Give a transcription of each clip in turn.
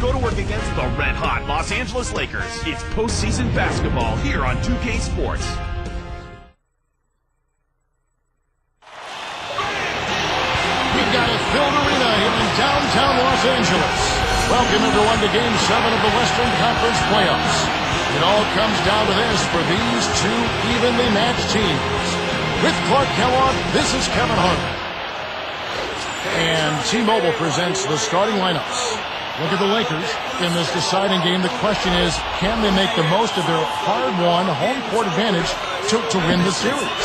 go to work against the red-hot Los Angeles Lakers. It's postseason basketball here on 2K Sports. We've got a filled arena here in downtown Los Angeles. Welcome, everyone, to Game 7 of the Western Conference Playoffs. It all comes down to this for these two evenly matched teams. With Clark Kellogg, this is Kevin Hart. And T-Mobile presents the starting lineups. Look at the Lakers. In this deciding game, the question is, can they make the most of their hard-won home court advantage to win the series?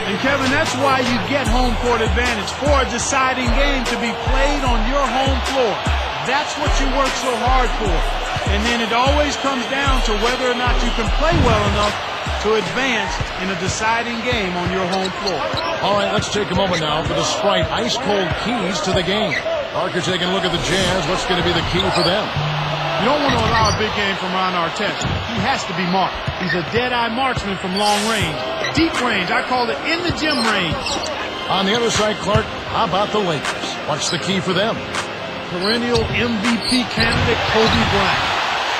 And, Kevin, that's why you get home court advantage for a deciding game to be played on your home floor. That's what you work so hard for. And then it always comes down to whether or not you can play well enough to advance in a deciding game on your home floor. All right, let's take a moment now for the Sprite ice-cold keys to the game. Parker taking a look at the Jazz. What's going to be the key for them? You don't want to allow a big game from Ron Artest. He has to be marked. He's a dead-eye marksman from long range. Deep range. I call it in the gym range. On the other side, Clark, how about the Lakers? What's the key for them? Perennial MVP candidate Kobe Bryant.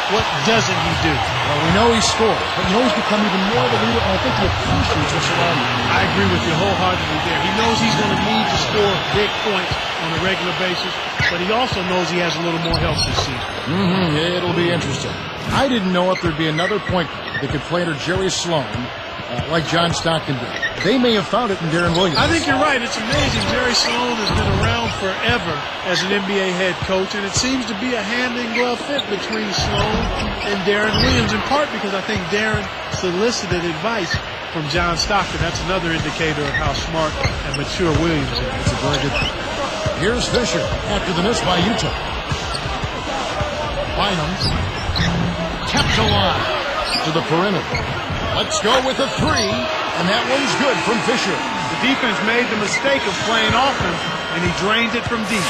What doesn't he do? Well, we know he scores, but you know he's become even more of a leader, and I think he appreciates what's around him. I agree with you wholeheartedly there. He knows he's going to need to score big points on a regular basis, but he also knows he has a little more help this season. It'll be interesting. I didn't know if there'd be another point that could play under Jerry Sloan like John Stockton did. They may have found it in Darren Williams. I think you're right. It's amazing. Jerry Sloan has been around forever as an NBA head coach, and it seems to be a hand-in-glove fit between Sloan and Darren Williams, in part because I think Darren solicited advice from John Stockton. That's another indicator of how smart and mature Williams is. It's a very good point. Here's Fisher after the miss by Utah. Bynum kept alive to the perimeter. Let's go with a three, and that one's good from Fisher. The defense made the mistake of playing off him, and he drained it from deep.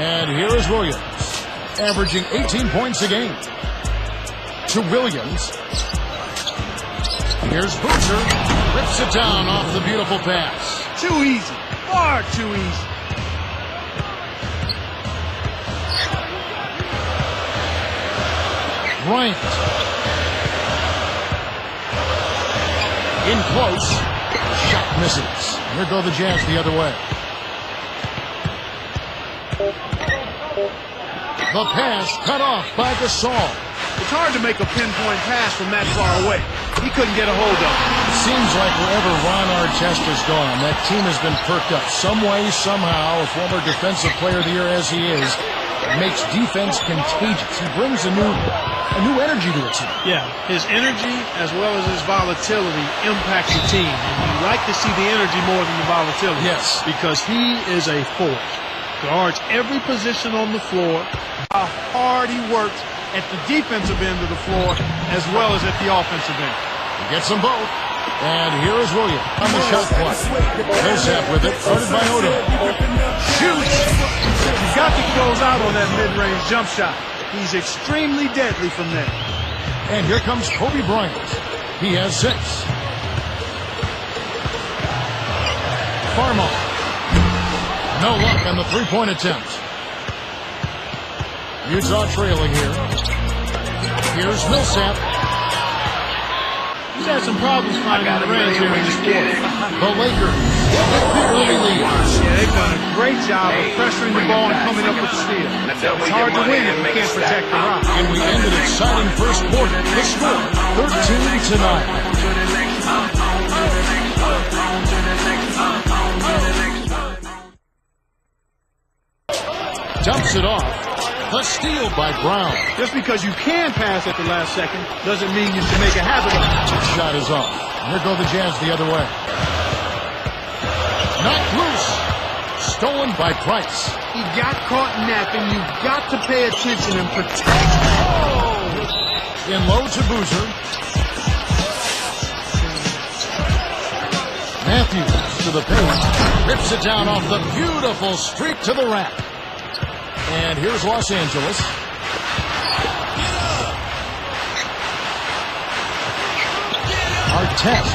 And here is Williams, averaging 18 points a game. To Williams. Here's Boozer, rips it down off the beautiful pass. Too easy, far too easy. Bryant. In close. Shot misses. Here go the Jazz the other way. The pass cut off by Gasol. It's hard to make a pinpoint pass from that far away. He couldn't get a hold of it. It seems like wherever Ron Artest has gone, that team has been perked up. Some way, somehow, a former defensive player of the year as he is, makes defense contagious. He brings a new energy to a team. Yeah, his energy as well as his volatility impacts the team. And you like to see the energy more than the volatility. Yes. Because he is a force. Guards every position on the floor. How hard he works at the defensive end of the floor as well as at the offensive end. He gets them both. And here is Williams on the shot clock. Millsap with it, guarded by Odo. Shoots! You've got to close out on that mid-range jump shot. He's extremely deadly from there. And here comes Kobe Bryant. He has 6. Farmo. No luck on the three-point attempt. Utah trailing here. Here's Millsap. He's had some problems finding the range here in this quarter. The Lakers with the early lead. Yeah, they've done a great job of pressuring the ball and coming up with the steal. It's hard to win if you can't protect the rock. And we end an exciting first quarter. The score, 13-9. Dumps it off. The steal by Brown. Just because you can pass at the last second doesn't mean you should make a habit of it. The shot is off. And here go the Jazz the other way. Knocked loose. Stolen by Price. He got caught napping. You've got to pay attention and protect. In low to Boozer. Matthews to the paint. Rips it down off the beautiful streak to the rack. And here's Los Angeles. Artest.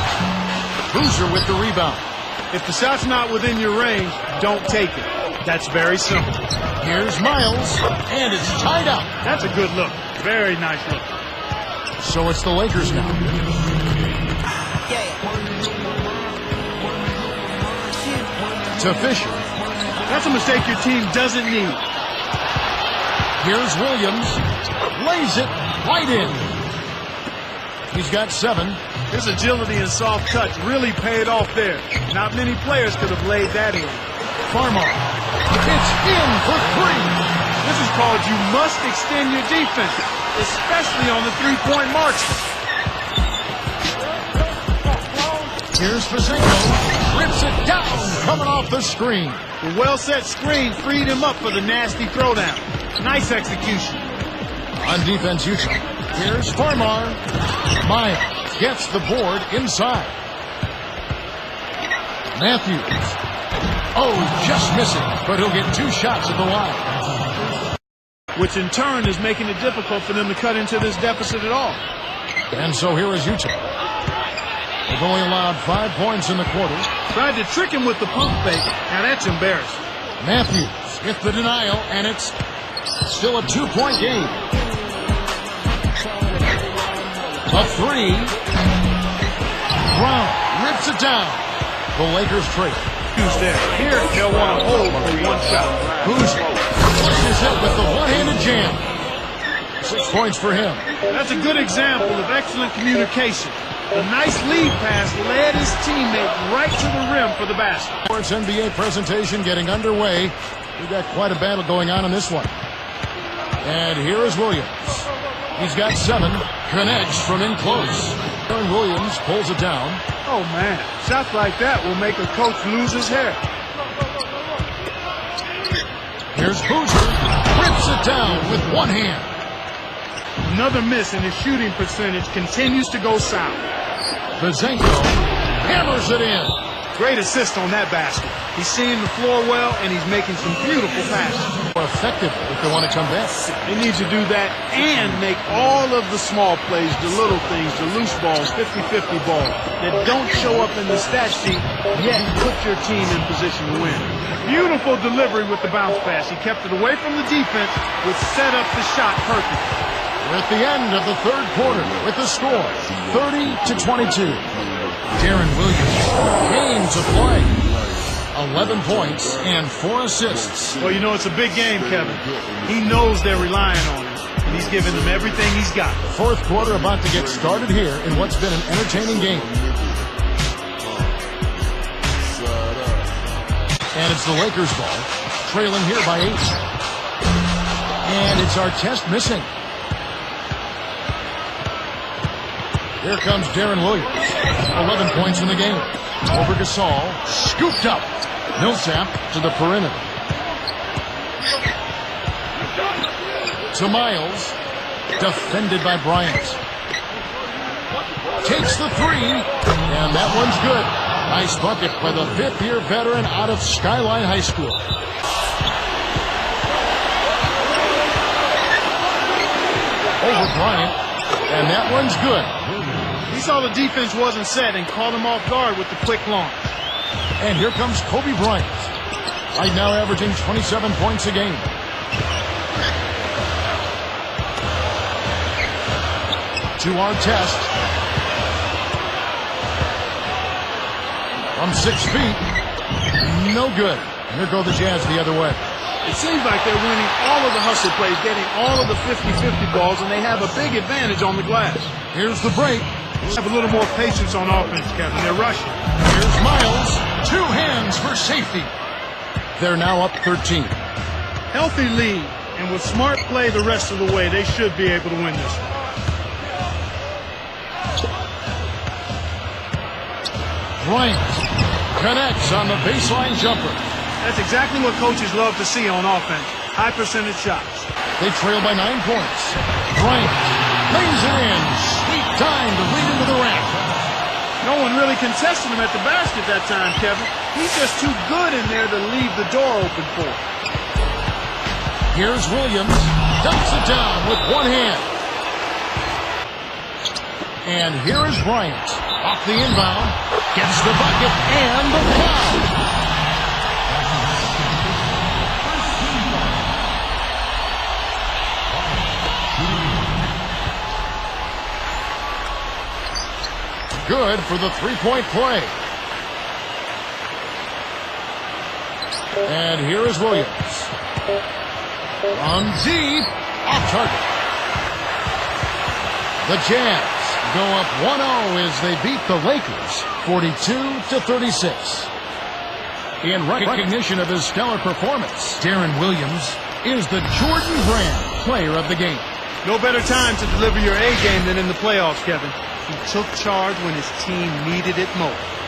Boozer with the rebound. If the shot's not within your range, don't take it. That's very simple. Here's Miles. And it's tied up. That's a good look. Very nice look. So it's the Lakers now. To Fisher. That's a mistake your team doesn't need. Here's Williams. Lays it right in. He's got 7. His agility and soft touch really paid off there. Not many players could have laid that in. Farmar. It's in for 3. This is called you must extend your defense, especially on the three-point margin. Here's Fazenko. Rips it down, coming off the screen. The well-set screen freed him up for the nasty throwdown. Nice execution. On defense, Utah. Here's Farmar. Miles gets the board inside. Matthews. Oh, just missing, but he'll get 2 shots at the line. Which in turn is making it difficult for them to cut into this deficit at all. And so here is Utah. They've only allowed 5 points in the quarter. Tried to trick him with the pump fake. Now that's embarrassing. Matthews gets the denial, and it's still a 2-point game. A 3. Brown rips it down. The Lakers trail. Who's there? Here, they'll want to hold for 1 shot. Boozer pushes it with the one-handed jam. 6 points for him. That's a good example of excellent communication. A nice lead pass led his teammate right to the rim for the basket. Sports NBA presentation getting underway. We've got quite a battle going on in this one. And here is Williams. He's got 7. Connects from in close. Aaron Williams pulls it down. Oh, man. Shots like that will make a coach lose his hair. Here's Boozer. Rips it down with one hand. Another miss, and his shooting percentage continues to go south. Fazenko hammers it in. Great assist on that basket. He's seeing the floor well, and he's making some beautiful passes. More effective if they want to come back. They need to do that and make all of the small plays, the little things, the loose balls, 50-50 balls that don't show up in the stat sheet, yet put your team in position to win. Beautiful delivery with the bounce pass. He kept it away from the defense, which set up the shot perfectly. We're at the end of the 3rd quarter with the score 30-22. Darren Williams came to play. 11 points and 4 assists. Well, you know, it's a big game, Kevin. He knows they're relying on him, and he's giving them everything he's got. 4th quarter about to get started here in what's been an entertaining game. And it's the Lakers ball, trailing here by 8. And it's Artest missing. Here comes Darren Williams. 11 points in the game. Over Gasol. Scooped up. Millsap to the perimeter. To Miles. Defended by Bryant. Takes the 3. And that one's good. Nice bucket by the 5th-year veteran out of Skyline High School. Over Bryant. And that one's good. He saw the defense wasn't set and caught him off guard with the quick launch. And here comes Kobe Bryant. Right now averaging 27 points a game. To Artest. From 6 feet. No good. Here go the Jazz the other way. It seems like they're winning all of the hustle plays, getting all of the 50-50 balls, and they have a big advantage on the glass. Here's the break. Have a little more patience on offense, Kevin. They're rushing. Here's Miles. 2 hands for safety. They're now up 13. Healthy lead, and with smart play the rest of the way, they should be able to win this one. Bryant connects on the baseline jumper. That's exactly what coaches love to see on offense. High percentage shots. They trail by 9 points. Bryant lays it in. Sweet time to lead into the rack. No one really contested him at the basket that time, Kevin. He's just too good in there to leave the door open for him. Here's Williams. Dumps it down with one hand. And here is Bryant. Off the inbound. Gets the bucket and the foul. good for the three-point play. And here is Williams. On deep, off target. The Jazz go up 1-0 as they beat the Lakers 42-36. In recognition of his stellar performance, Darren Williams is the Jordan Brand player of the game. No better time to deliver your A game than in the playoffs, Kevin. He took charge when his team needed it most.